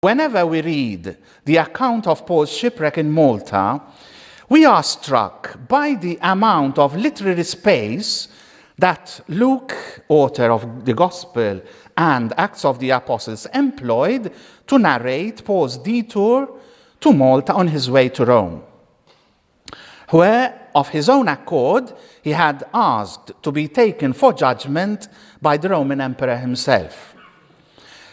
Whenever we read the account of Paul's shipwreck in Malta, we are struck by the amount of literary space that Luke, author of the Gospel and Acts of the Apostles, employed to narrate Paul's detour to Malta on his way to Rome, where, of his own accord, he had asked to be taken for judgment by the Roman emperor himself.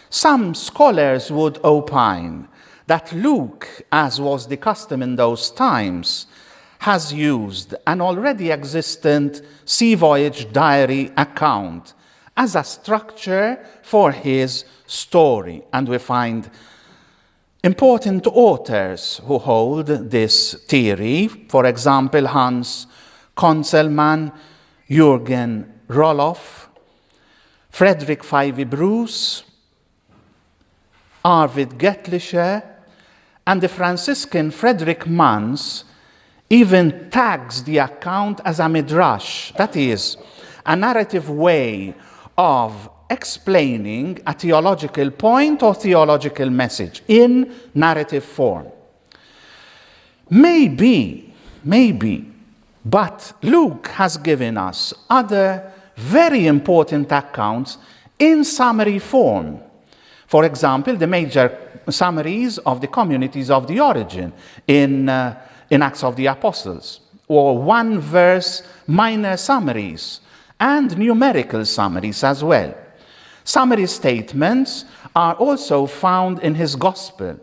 Some scholars would opine that Luke, as was the custom in those times, has used an already existent sea voyage diary account as a structure for his story. And we find important authors who hold this theory. For example, Hans Conzelmann, Jürgen Roloff, Frederick Fyvie Bruce, Arvid Gettlicher, and the Franciscan Frederick Mans even tags the account as a midrash, that is, a narrative way of explaining a theological point or theological message in narrative form. Maybe, but Luke has given us other very important accounts in summary form. For example, the major summaries of the communities of the origin in Acts of the Apostles, or one-verse minor summaries and numerical summaries as well. Summary statements are also found in his Gospel.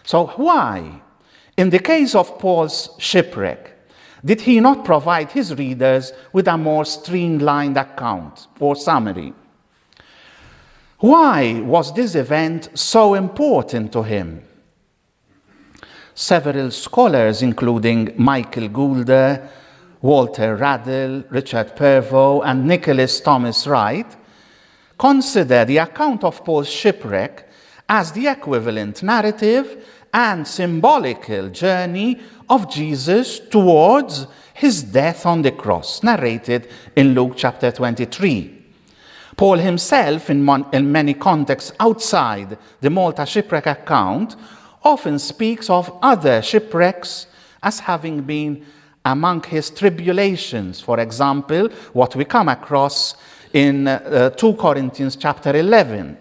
So why, in the case of Paul's shipwreck, did he not provide his readers with a more streamlined account or summary? Why was this event so important to him? Several scholars, including Michael Goulder, Walter Raddle, Richard Pervo, and Nicholas Thomas Wright, consider the account of Paul's shipwreck as the equivalent narrative and symbolical journey of Jesus towards his death on the cross, narrated in Luke chapter 23. Paul himself, in many contexts outside the Malta shipwreck account, often speaks of other shipwrecks as having been among his tribulations. For example, what we come across in 2 Corinthians chapter 11.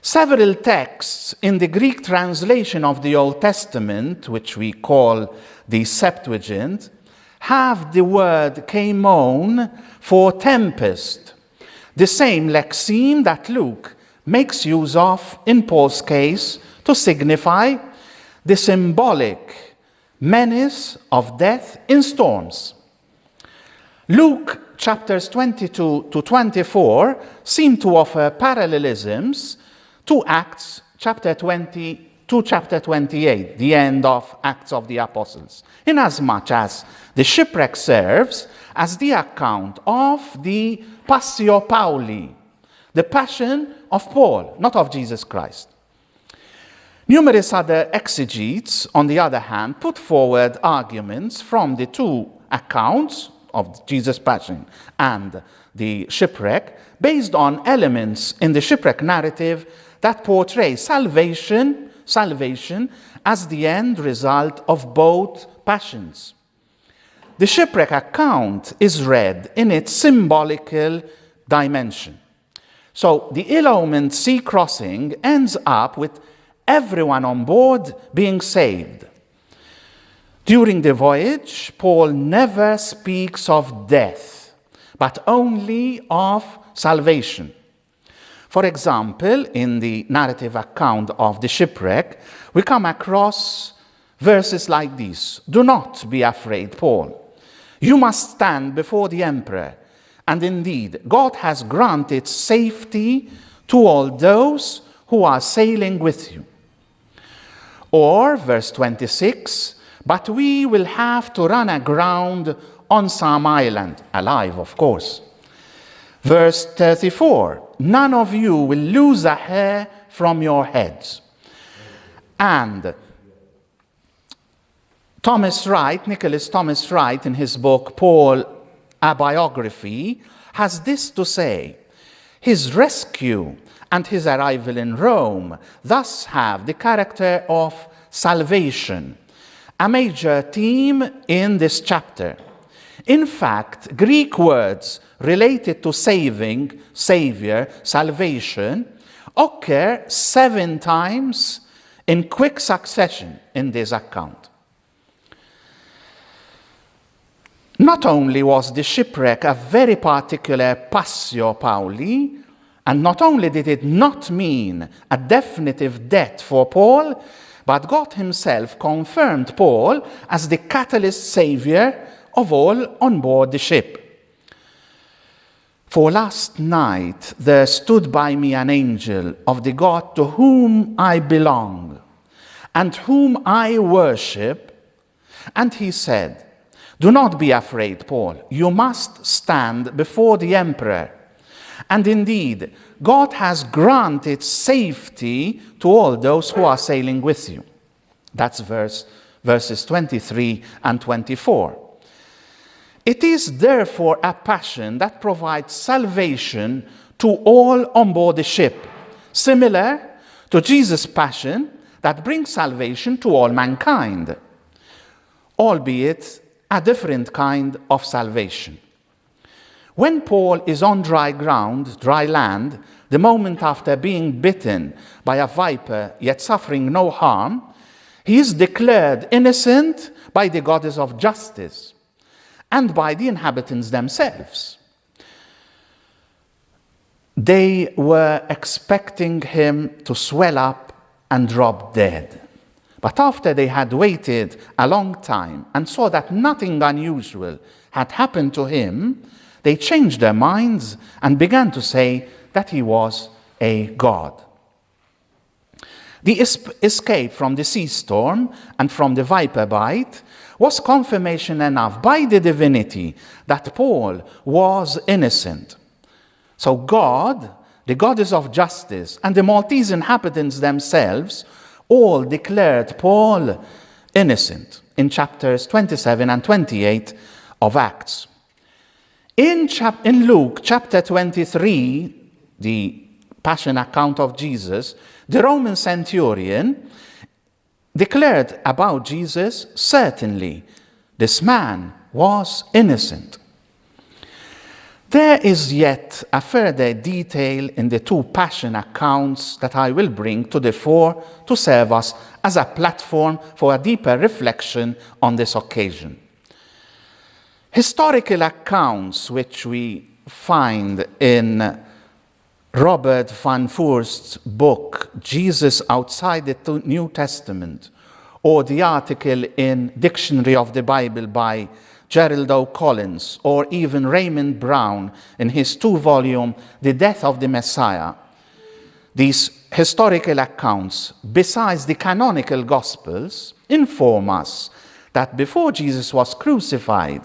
Several texts in the Greek translation of the Old Testament, which we call the Septuagint, have the word kaimon for tempest, the same lexeme that Luke makes use of in Paul's case to signify the symbolic menace of death in storms. Luke chapters 22 to 24 seem to offer parallelisms to Acts chapter 20 to chapter 28, the end of Acts of the Apostles, inasmuch as the shipwreck serves as the account of the Passio Pauli, the passion of Paul, not of Jesus Christ. Numerous other exegetes, on the other hand, put forward arguments from the two accounts of Jesus' passion and the shipwreck based on elements in the shipwreck narrative that portray salvation as the end result of both passions. The shipwreck account is read in its symbolical dimension. So the ill-omened sea crossing ends up with everyone on board being saved. During the voyage, Paul never speaks of death, but only of salvation. For example, in the narrative account of the shipwreck, we come across verses like these. Do not be afraid, Paul. You must stand before the emperor. And indeed, God has granted safety to all those who are sailing with you. Or, verse 26, but we will have to run aground on some island, alive, of course. Verse 34, none of you will lose a hair from your heads. And Nicholas Thomas Wright, in his book, Paul, A Biography, has this to say: his rescue and his arrival in Rome thus have the character of salvation, a major theme in this chapter. In fact, Greek words related to saving, savior, salvation occur 7 times in quick succession in this account. Not only was the shipwreck a very particular passio Pauli, and not only did it not mean a definitive death for Paul, but God himself confirmed Paul as the catalyst savior of all on board the ship. For last night there stood by me an angel of the God to whom I belong and whom I worship, and he said, "Do not be afraid, Paul. You must stand before the emperor. And indeed, God has granted safety to all those who are sailing with you." That's verses 23 and 24. It is therefore a passion that provides salvation to all on board the ship, similar to Jesus' passion that brings salvation to all mankind, albeit a different kind of salvation. When Paul is on dry ground, dry land, the moment after being bitten by a viper, yet suffering no harm, he is declared innocent by the goddess of justice and by the inhabitants themselves. They were expecting him to swell up and drop dead. But after they had waited a long time and saw that nothing unusual had happened to him, they changed their minds and began to say that he was a god. The escape from the sea storm and from the viper bite was confirmation enough by the divinity that Paul was innocent. So God, the goddess of justice, and the Maltese inhabitants themselves all declared Paul innocent in chapters 27 and 28 of Acts. In Luke chapter 23, the Passion account of Jesus, the Roman centurion declared about Jesus, "Certainly, this man was innocent." There is yet a further detail in the 2 Passion accounts that I will bring to the fore to serve us as a platform for a deeper reflection on this occasion. Historical accounts which we find in Robert van Voorst's book, Jesus Outside the New Testament, or the article in Dictionary of the Bible by Gerald O. Collins, or even Raymond Brown in his 2-volume The Death of the Messiah. These historical accounts, besides the canonical Gospels, inform us that before Jesus was crucified,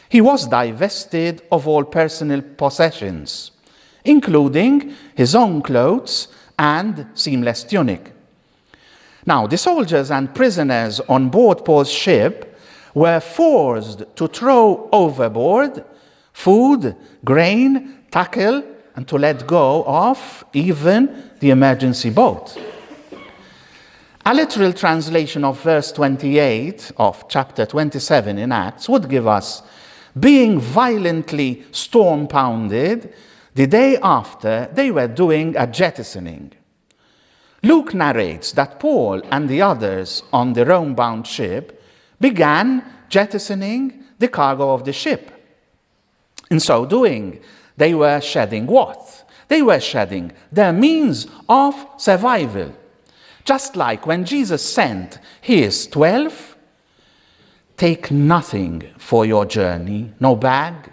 he was divested of all personal possessions, including his own clothes and seamless tunic. Now, the soldiers and prisoners on board Paul's ship were forced to throw overboard food, grain, tackle, and to let go of even the emergency boat. A literal translation of verse 28 of chapter 27 in Acts would give us, being violently storm-pounded, the day after they were doing a jettisoning. Luke narrates that Paul and the others on the Rome-bound ship began jettisoning the cargo of the ship. In so doing, they were shedding what? They were shedding their means of survival. Just like when Jesus sent his 12, "Take nothing for your journey, no bag,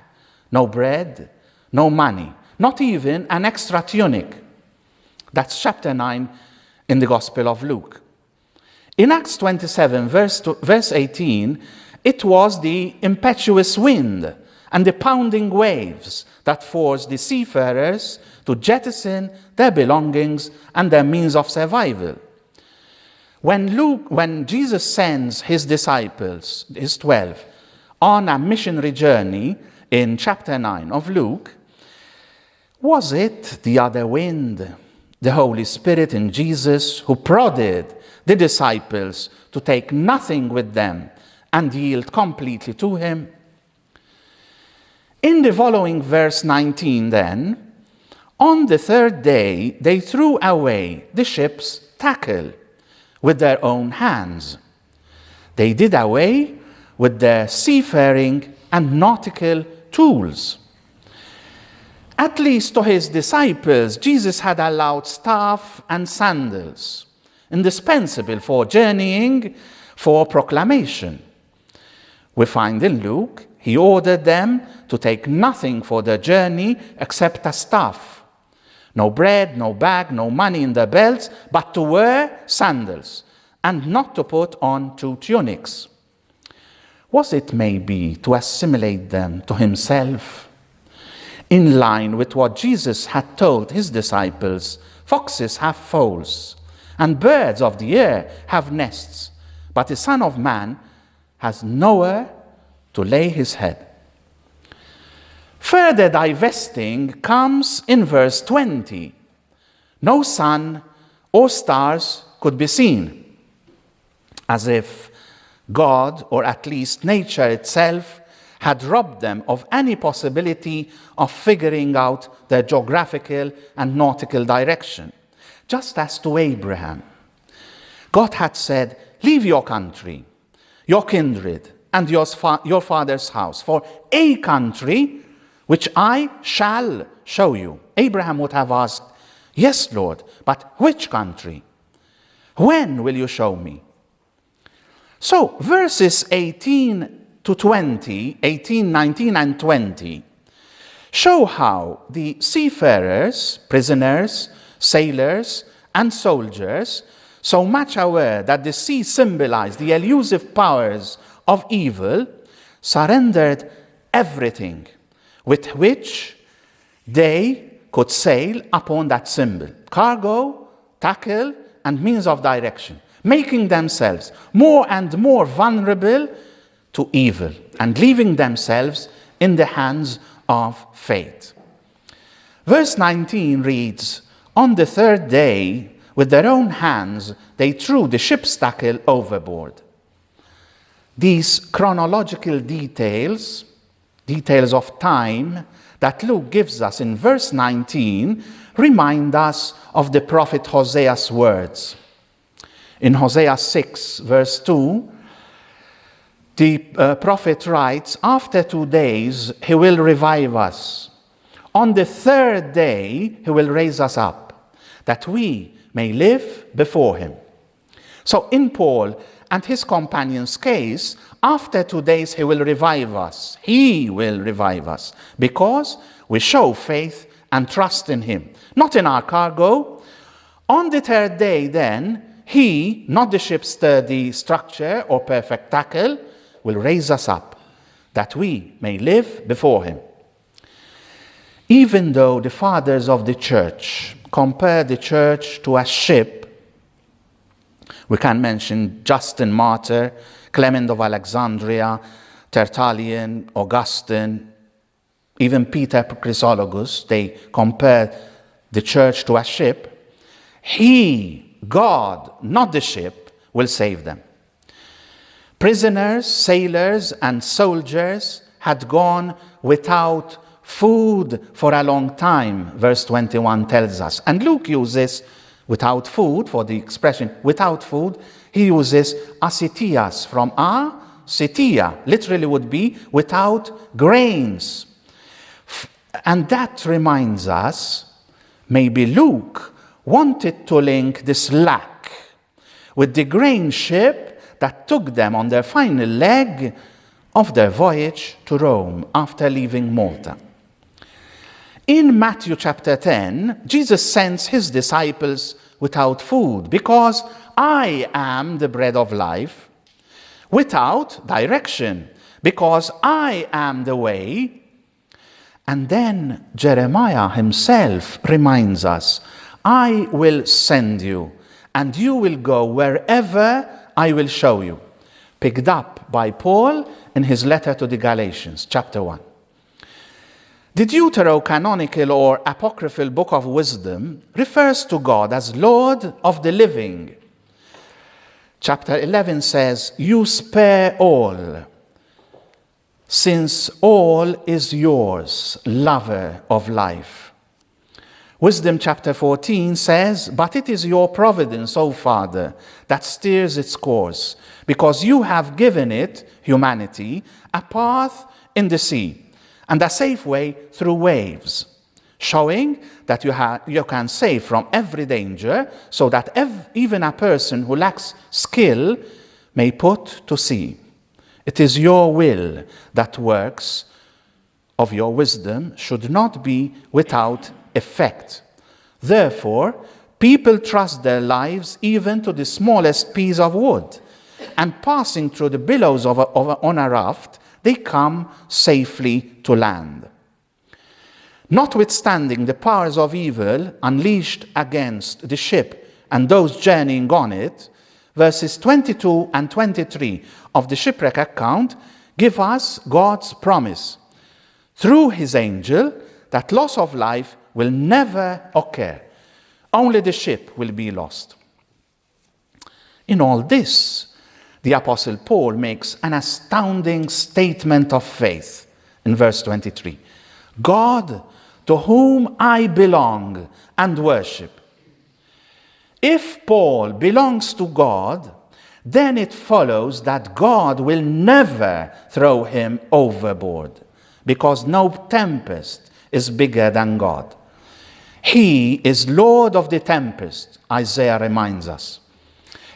no bread, no money, not even an extra tunic." That's chapter 9 in the Gospel of Luke. In Acts 27, verse 18, it was the impetuous wind and the pounding waves that forced the seafarers to jettison their belongings and their means of survival. When Jesus sends his disciples, his 12, on a missionary journey in chapter 9 of Luke, was it the other wind the Holy Spirit in Jesus, who prodded the disciples to take nothing with them and yield completely to him. In the following verse 19 then, on the third day they threw away the ship's tackle with their own hands. They did away with their seafaring and nautical tools. At least to his disciples, Jesus had allowed staff and sandals, indispensable for journeying, for proclamation. We find in Luke, he ordered them to take nothing for their journey except a staff. No bread, no bag, no money in their belts, but to wear sandals, and not to put on 2 tunics. Was it maybe to assimilate them to himself? In line with what Jesus had told his disciples, foxes have holes, and birds of the air have nests, but the Son of Man has nowhere to lay his head. Further divesting comes in verse 20. No sun or stars could be seen, as if God, or at least nature itself, had robbed them of any possibility of figuring out their geographical and nautical direction. Just as to Abraham, God had said, leave your country, your kindred, and your father's house for a country which I shall show you. Abraham would have asked, yes, Lord, but which country? When will you show me? So verses 18 to 20, 18, 19, and 20 show how the seafarers, prisoners, sailors, and soldiers, so much aware that the sea symbolized the elusive powers of evil, surrendered everything with which they could sail upon that symbol: cargo, tackle, and means of direction, making themselves more and more vulnerable to evil and leaving themselves in the hands of fate. Verse 19 reads, on the third day, with their own hands, they threw the ship's tackle overboard. These chronological details of time that Luke gives us in verse 19 remind us of the prophet Hosea's words. In Hosea 6, verse 2, the prophet writes, after 2 days he will revive us. On the third day he will raise us up, that we may live before him. So in Paul and his companions' case, after 2 days he will revive us. He will revive us because we show faith and trust in him, not in our cargo. On the third day then, he, not the ship's sturdy structure or perfect tackle, will raise us up, that we may live before him. Even though the fathers of the church compare the church to a ship, we can mention Justin Martyr, Clement of Alexandria, Tertullian, Augustine, even Peter Chrysologus, they compare the church to a ship. He, God, not the ship, will save them. Prisoners, sailors, and soldiers had gone without food for a long time, verse 21 tells us. And Luke uses without food, for the expression without food, he uses asitias from sitia, literally would be without grains. And that reminds us, maybe Luke wanted to link this lack with the grain ship that took them on their final leg of their voyage to Rome after leaving Malta. In Matthew chapter 10, Jesus sends his disciples without food because I am the bread of life, without direction because I am the way. And then Jeremiah himself reminds us, I will send you and you will go wherever I will show you. Picked up by Paul in his letter to the Galatians, chapter 1. The deuterocanonical or apocryphal Book of Wisdom refers to God as Lord of the living. Chapter 11 says, "You spare all, since all is yours, lover of life." Wisdom chapter 14 says, "But it is your providence, O Father, that steers its course, because you have given it, humanity, a path in the sea, and a safe way through waves, showing that you can save from every danger, so that even a person who lacks skill may put to sea. It is your will that works of your wisdom should not be without effect. Therefore, people trust their lives even to the smallest piece of wood, and passing through the billows on a raft, they come safely to land. Notwithstanding the powers of evil unleashed against the ship and those journeying on it, verses 22 and 23 of the shipwreck account give us God's promise through his angel that loss of life will never occur. Only the ship will be lost. In all this, the Apostle Paul makes an astounding statement of faith in verse 23. God, to whom I belong and worship. If Paul belongs to God, then it follows that God will never throw him overboard, because no tempest is bigger than God. He is Lord of the tempest, Isaiah reminds us.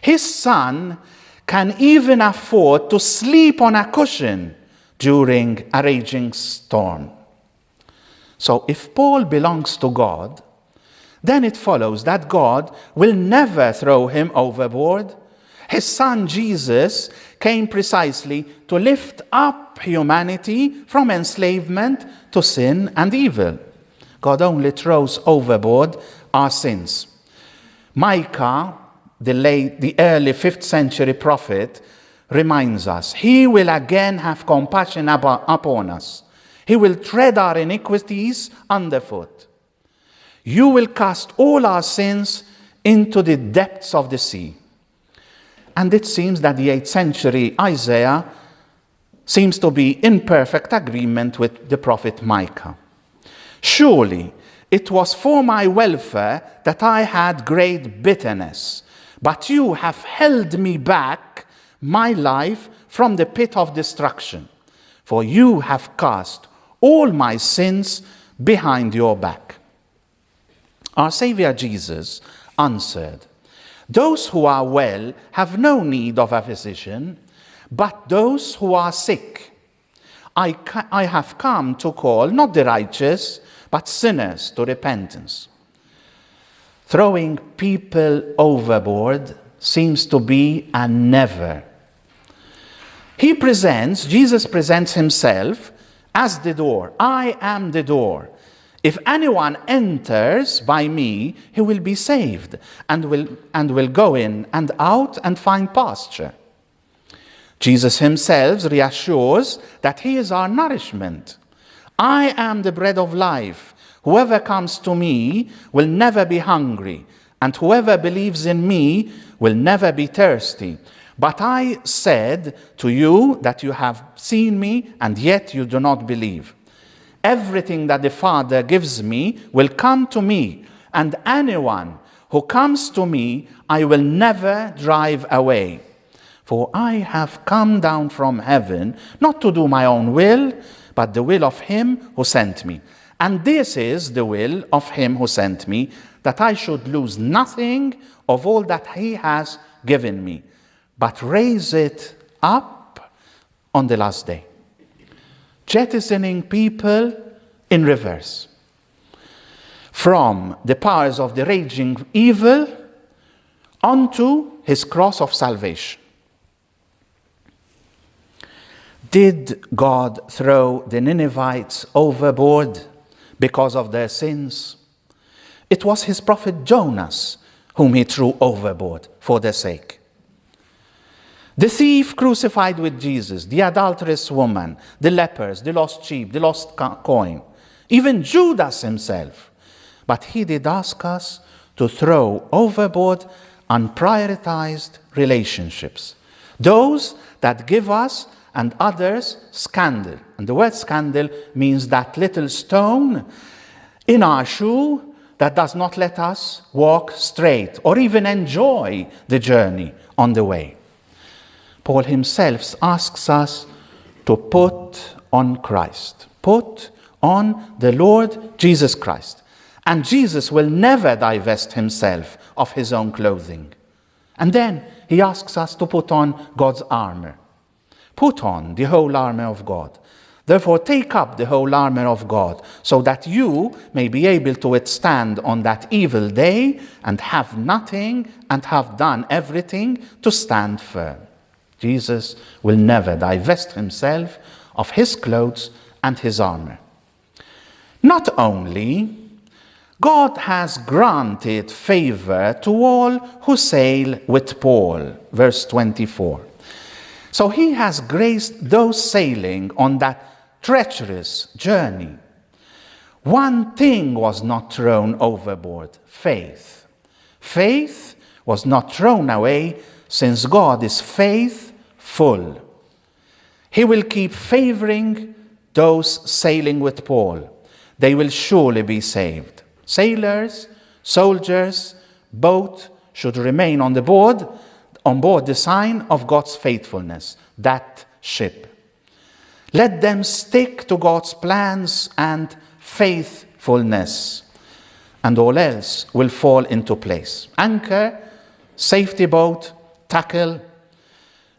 His Son can even afford to sleep on a cushion during a raging storm. So if Paul belongs to God, then it follows that God will never throw him overboard. His Son Jesus came precisely to lift up humanity from enslavement to sin and evil. God only throws overboard our sins. Micah, the early 5th century prophet, reminds us, he will again have compassion upon us. He will tread our iniquities underfoot. You will cast all our sins into the depths of the sea. And it seems that the 8th century Isaiah seems to be in perfect agreement with the prophet Micah. Surely it was for my welfare that I had great bitterness, but you have held me back, my life, from the pit of destruction, for you have cast all my sins behind your back. Our Savior Jesus answered, those who are well have no need of a physician, but those who are sick. I have come to call not the righteous, but sinners to repentance. Throwing people overboard seems to be a never. Jesus presents himself as the door. I am the door. If anyone enters by me, he will be saved and will go in and out and find pasture. Jesus himself reassures that he is our nourishment. I am the bread of life. Whoever comes to me will never be hungry, and whoever believes in me will never be thirsty. But I said to you that you have seen me, and yet you do not believe. Everything that the Father gives me will come to me, and anyone who comes to me I will never drive away. For I have come down from heaven, not to do my own will, but the will of him who sent me. And this is the will of him who sent me, that I should lose nothing of all that he has given me, but raise it up on the last day. Jettisoning people in reverse. From the powers of the raging evil onto his cross of salvation. Did God throw the Ninevites overboard because of their sins? It was his prophet Jonas whom he threw overboard for their sake. The thief crucified with Jesus, the adulterous woman, the lepers, the lost sheep, the lost coin. even Judas himself. But he did ask us to throw overboard unprioritized relationships, those that give us and others scandal. And the word scandal means that little stone in our shoe that does not let us walk straight or even enjoy the journey on the way. Paul himself asks us to put on Christ, put on the Lord Jesus Christ. And Jesus will never divest himself of his own clothing. And then he asks us to put on God's armor. Put on the whole armor of God. Therefore, take up the whole armor of God, so that you may be able to withstand on that evil day and have nothing and have done everything to stand firm. Jesus will never divest himself of his clothes and his armor. Not only God has granted favor to all who sail with Paul, verse 24. So he has graced those sailing on that treacherous journey. One thing was not thrown overboard: faith. Faith was not thrown away, since God is faithful. He will keep favoring those sailing with Paul. They will surely be saved. Sailors, soldiers, both should remain on board the sign of God's faithfulness, that ship. Let them stick to God's plans and faithfulness, and all else will fall into place. Anchor, safety boat, tackle.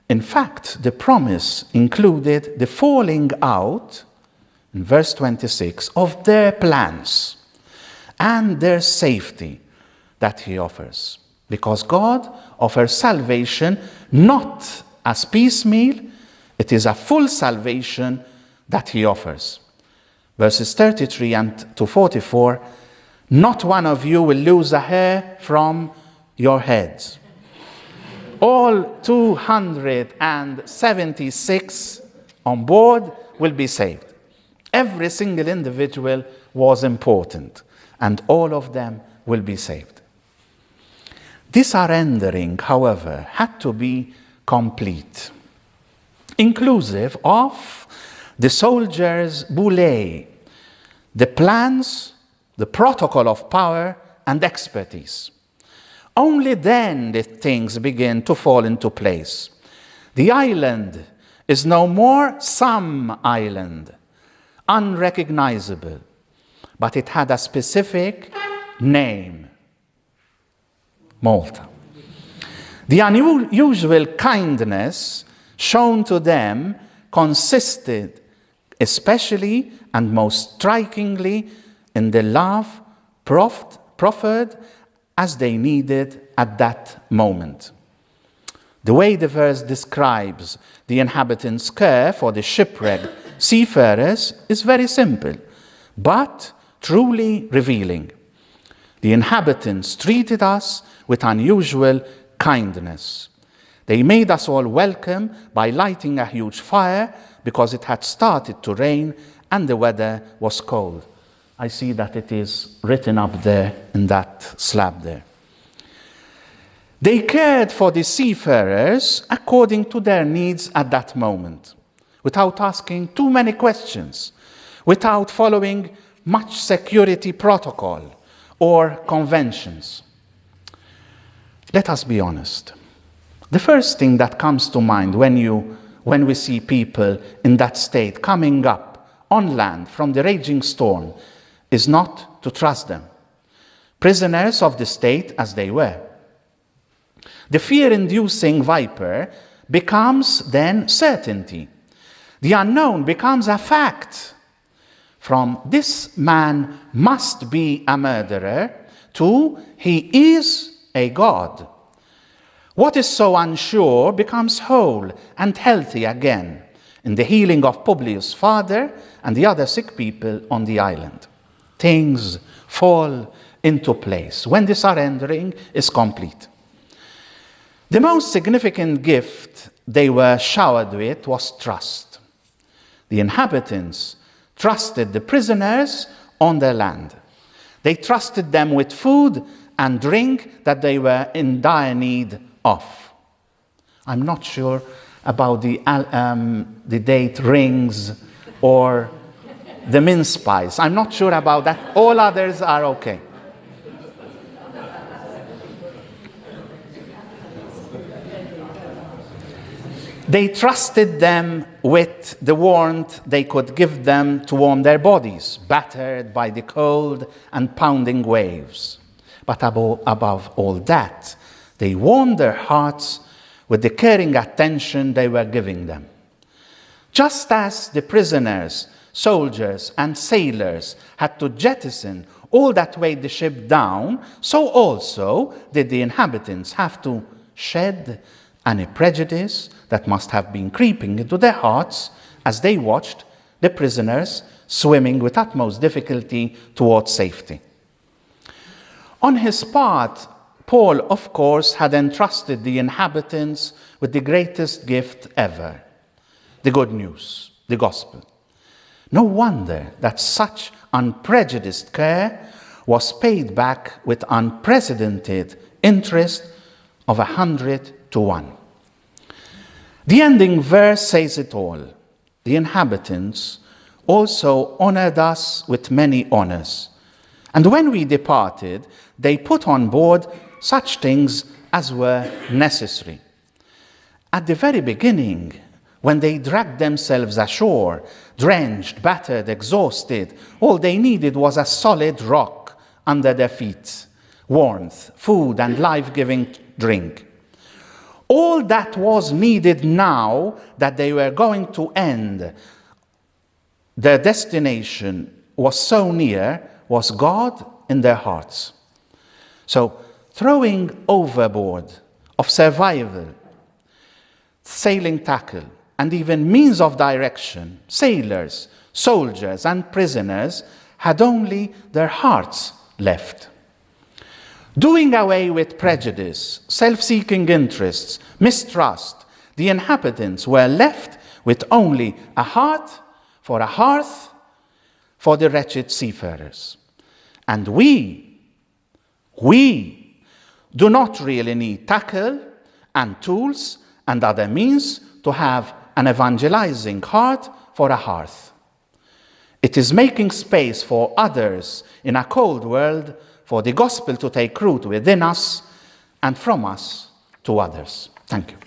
In fact, the promise included the falling out, in verse 26, of their plans and their safety that he offers. Because God offers salvation not as piecemeal, it is a full salvation that he offers. Verses 33 and to 44, not one of you will lose a hair from your heads. All 276 on board will be saved. Every single individual was important, and all of them will be saved. This surrendering, however, had to be complete, inclusive of the soldiers' boulé, the plans, the protocol of power, and expertise. Only then did things begin to fall into place. The island is no more some island, unrecognizable, but it had a specific name: Malta. The unusual kindness shown to them consisted especially and most strikingly in the love proffered as they needed at that moment. The way the verse describes the inhabitants' care for the shipwrecked seafarers is very simple, but truly revealing. The inhabitants treated us with unusual kindness. They made us all welcome by lighting a huge fire because it had started to rain and the weather was cold. I see that it is written up there in that slab there. They cared for the seafarers according to their needs at that moment, without asking too many questions, without following much security protocol or conventions. Let us be honest. The first thing that comes to mind when we see people in that state coming up on land from the raging storm is not to trust them, prisoners of the state as they were. The fear-inducing viper becomes then certainty. The unknown becomes a fact. From this man must be a murderer to he is a god. What is so unsure becomes whole and healthy again in the healing of Publius' father and the other sick people on the island. Things fall into place when the surrendering is complete. The most significant gift they were showered with was trust. The inhabitants trusted the prisoners on their land. They trusted them with food and drink that they were in dire need of. I'm not sure about the date rings or the mince pies. I'm not sure about that. All others are okay. They trusted them with the warmth they could give them to warm their bodies, battered by the cold and pounding waves. But above all that, they warmed their hearts with the caring attention they were giving them. Just as the prisoners, soldiers, and sailors had to jettison all that weighed the ship down, so also did the inhabitants have to shed any prejudice that must have been creeping into their hearts as they watched the prisoners swimming with utmost difficulty towards safety. On his part, Paul, of course, had entrusted the inhabitants with the greatest gift ever, the good news, the gospel. No wonder that such unprejudiced care was paid back with unprecedented interest of 100 to 1. The ending verse says it all. The inhabitants also honored us with many honors. And when we departed, they put on board such things as were necessary. At the very beginning, when they dragged themselves ashore, drenched, battered, exhausted, all they needed was a solid rock under their feet, warmth, food, and life-giving drink. All that was needed now that they were going to end, their destination was so near, was God in their hearts. So, throwing overboard of survival, sailing tackle, and even means of direction, sailors, soldiers, and prisoners had only their hearts left. Doing away with prejudice, self-seeking interests, mistrust, the inhabitants were left with only a heart for a hearth for the wretched seafarers. And we do not really need tackle and tools and other means to have an evangelizing heart for a hearth. It is making space for others in a cold world for the gospel to take root within us and from us to others. Thank you.